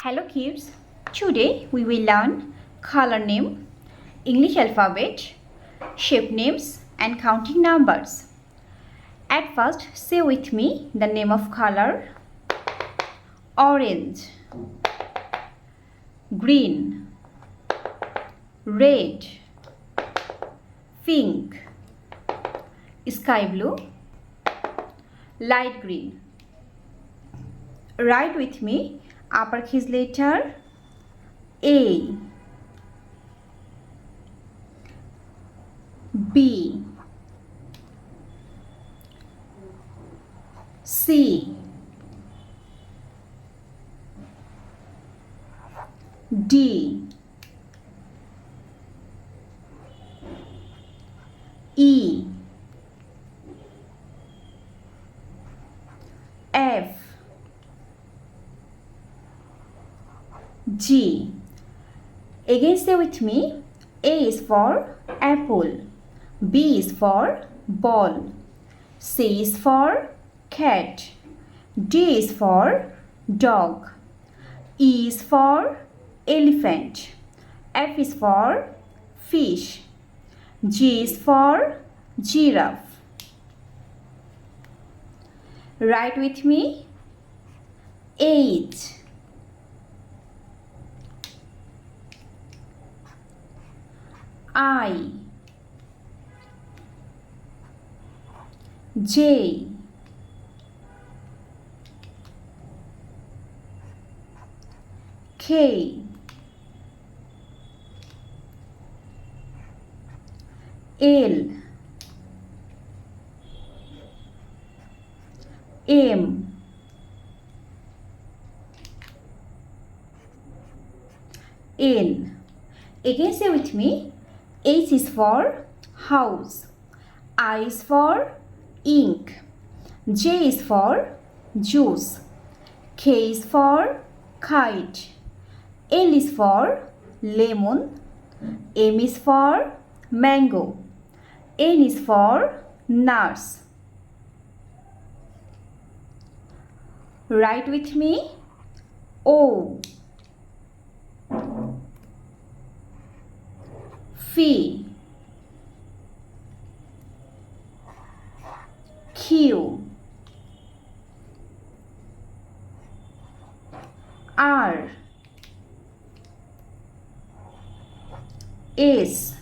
Hello kids, today we will learn color name, English alphabet, shape names and counting numbers. At first say with me the name of color: orange, green, red, pink, sky blue, light green. Write with me uppercase letter A, B, C, D, E, F, G. Again say with me, A is for apple, B is for ball, C is for cat, D is for dog, E is for elephant, F is for fish, G is for giraffe. Write with me, 8, I, J, K, L, M, N. Again say with me, H is for house, I is for ink, J is for juice, K is for kite, L is for lemon, M is for mango, N is for nurse. Write with me, O, P, Q, R, S,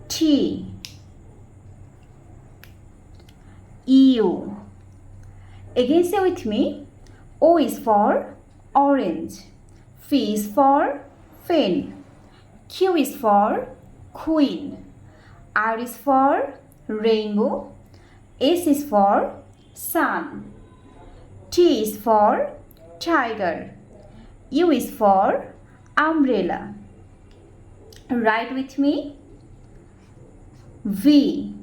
T, U. Again say with me, O is for orange, P is for pen, Q is for queen, R is for rainbow, S is for sun, T is for tiger, U is for umbrella. Write with me, V,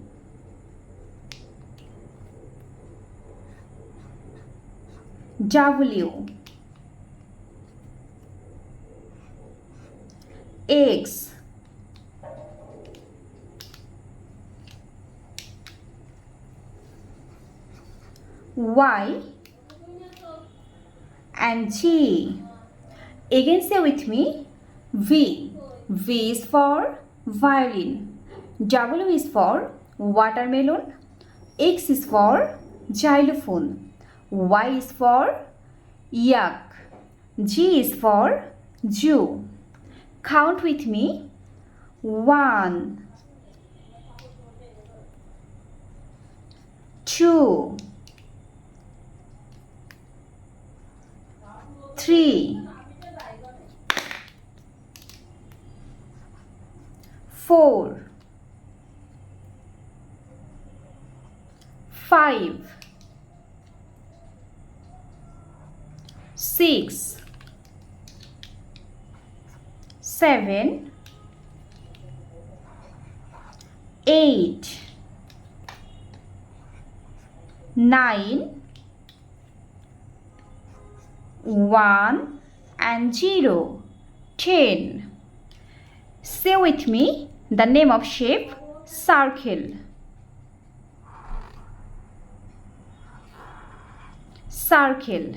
W, X, Y and G. Again say with me, V. V is for violin, W is for watermelon, X is for xylophone, Y is for yak, G is for Jew. Count with me, 1, 2, 3, 4, 5, 6, 7, 8, 9, 1 and 0, 10. Say with me the name of shape circle. circle.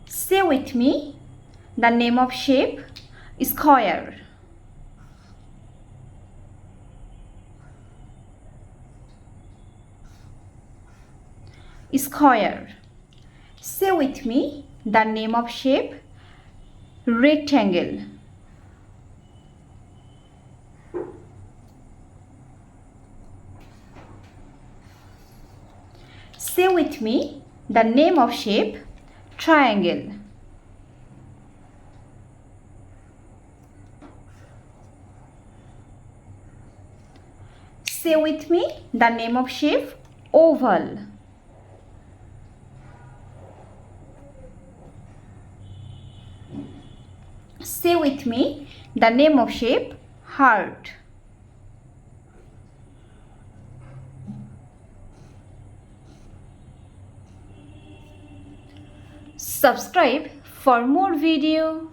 Say with me the name of shape, square. Square. Say with me the name of shape, rectangle. Say with me the name of shape, triangle. Say with me the name of shape, oval. Say with me the name of shape, heart. Subscribe for more video.